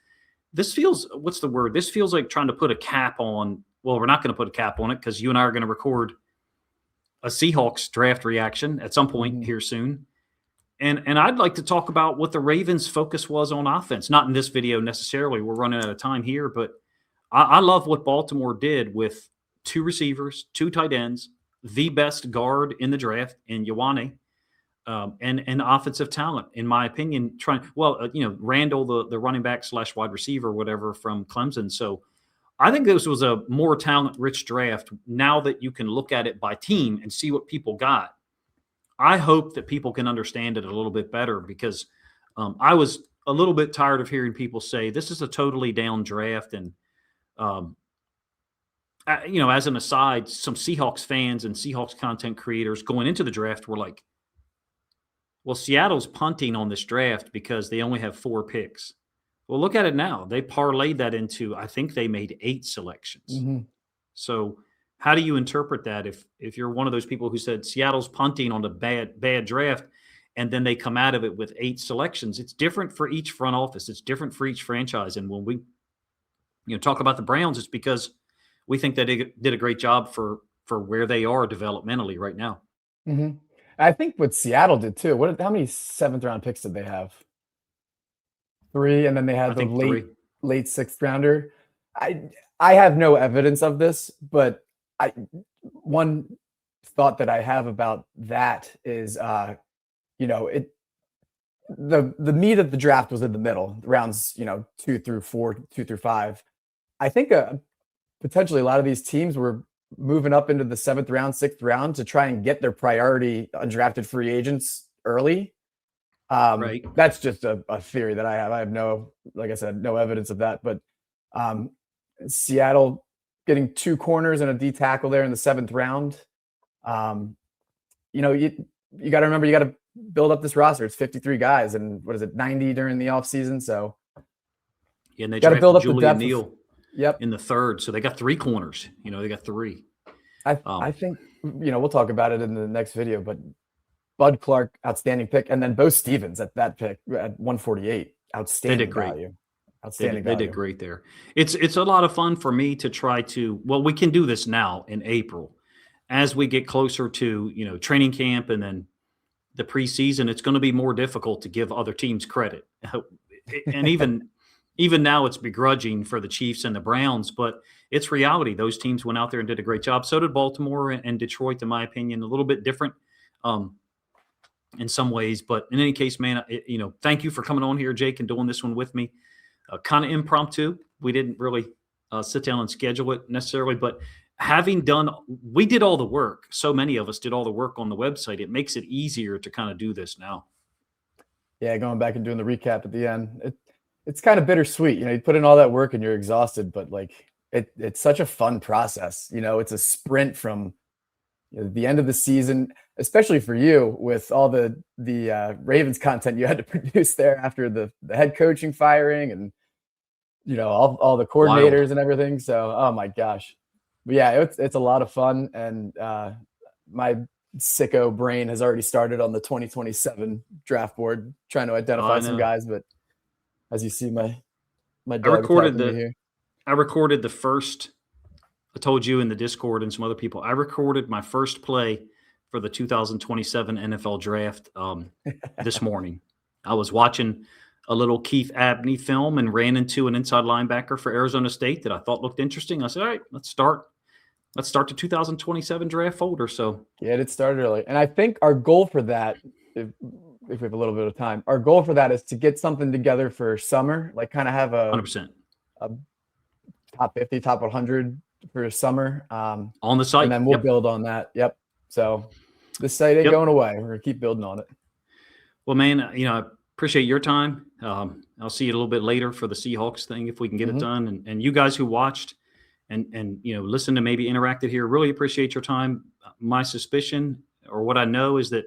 feels, what's the word? This feels like trying to put a cap on. Well, we're not going to put a cap on it because you and I are going to record a Seahawks draft reaction at some point here soon. And I'd like to talk about what the Ravens' focus was on offense. Not in this video necessarily. We're running out of time here, but I love what Baltimore did with 2 receivers, 2 tight ends, the best guard in the draft in Ioane, and offensive talent, in my opinion. Randall, the running back / wide receiver, whatever, from Clemson. So I think this was a more talent-rich draft. Now that you can look at it by team and see what people got, I hope that people can understand it a little bit better, because I was a little bit tired of hearing people say this is a totally down draft. And as an aside, some Seahawks fans and Seahawks content creators going into the draft were like, well, Seattle's punting on this draft because they only have 4 picks. Well, look at it now. They parlayed that into, I think they made 8 selections. Mm-hmm. So how do you interpret that if you're one of those people who said Seattle's punting on a bad draft, and then they come out of it with 8 selections? It's different for each front office. It's different for each franchise. And when we talk about the Browns, it's because we think that they did a great job for where they are developmentally right now. Mm-hmm. I think what Seattle did too. How many 7th round picks did they have? 3, and then they had the late 6th rounder. I have no evidence of this, but one thought that I have about that is, the meat of the draft was in the middle, rounds 2 through 4, 2 through 5. I think potentially a lot of these teams were moving up into the 7th round, 6th round to try and get their priority undrafted free agents early. Right. That's just a theory that I have. I have no evidence of that, but Seattle getting 2 corners and a D tackle there in the 7th round. You got to remember, you got to build up this roster. It's 53 guys, and 90 during the offseason. So and they got to build up Julian the depth. Neal. Yep. In the 3rd. So they got 3 corners. They got 3. I think, we'll talk about it in the next video, but Bud Clark, outstanding pick. And then Bo Stevens at that pick at 148. Outstanding. They did great. Value. Outstanding. They did great there. It's a lot of fun for me to try to, we can do this now in April. As we get closer to, training camp and then the preseason, it's going to be more difficult to give other teams credit. And even now it's begrudging for the Chiefs and the Browns, but it's reality. Those teams went out there and did a great job. So did Baltimore and Detroit, in my opinion, a little bit different in some ways. But in any case, man, thank you for coming on here, Jake, and doing this one with me. Kind of impromptu. We didn't really sit down and schedule it necessarily, but we did all the work. So many of us did all the work on the website. It makes it easier to kind of do this now. Yeah, going back and doing the recap at the end. It's kind of bittersweet. You put in all that work and you're exhausted, but it's such a fun process. It's a sprint from the end of the season, especially for you with all the Ravens content you had to produce there after the head coaching firing and, all the coordinators and everything. So, oh my gosh. But yeah, it's a lot of fun. And my sicko brain has already started on the 2027 draft board, trying to identify some guys, but as you see, my dog I recorded the first. I told you in the Discord and some other people. I recorded my first play for the 2027 NFL draft this morning. I was watching a little Keith Abney film and ran into an inside linebacker for Arizona State that I thought looked interesting. I said, "All right, let's start the 2027 draft folder." So get it started early, and I think our goal for that. If we have a little bit of time, our goal for that is to get something together for summer, kind of have a 100%. A top 50, top 100 for summer on the site. And then we'll build on that. Yep. So this site ain't going away. We're going to keep building on it. Well, man, I appreciate your time. I'll see you a little bit later for the Seahawks thing, if we can get it done. And you guys who watched and listened to, maybe interacted here, really appreciate your time. My suspicion, or what I know, is that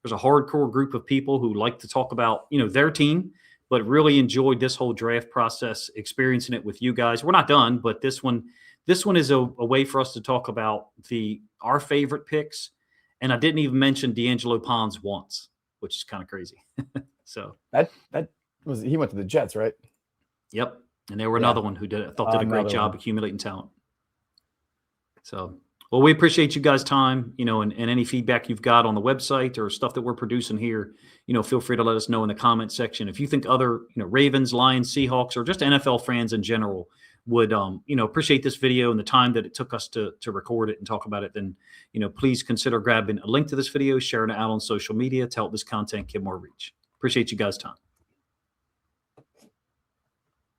there's a hardcore group of people who like to talk about, their team, but really enjoyed this whole draft process, experiencing it with you guys. We're not done, but this one is a way for us to talk about our favorite picks. And I didn't even mention D'Angelo Pons once, which is kind of crazy. So that was, he went to the Jets, right? Yep. And there were another one who did a great job accumulating talent. So, well, we appreciate you guys' time, and any feedback you've got on the website or stuff that we're producing here, feel free to let us know in the comment section. If you think other, Ravens, Lions, Seahawks, or just NFL fans in general would, appreciate this video and the time that it took us to record it and talk about it, then, please consider grabbing a link to this video, sharing it out on social media to help this content get more reach. Appreciate you guys' time.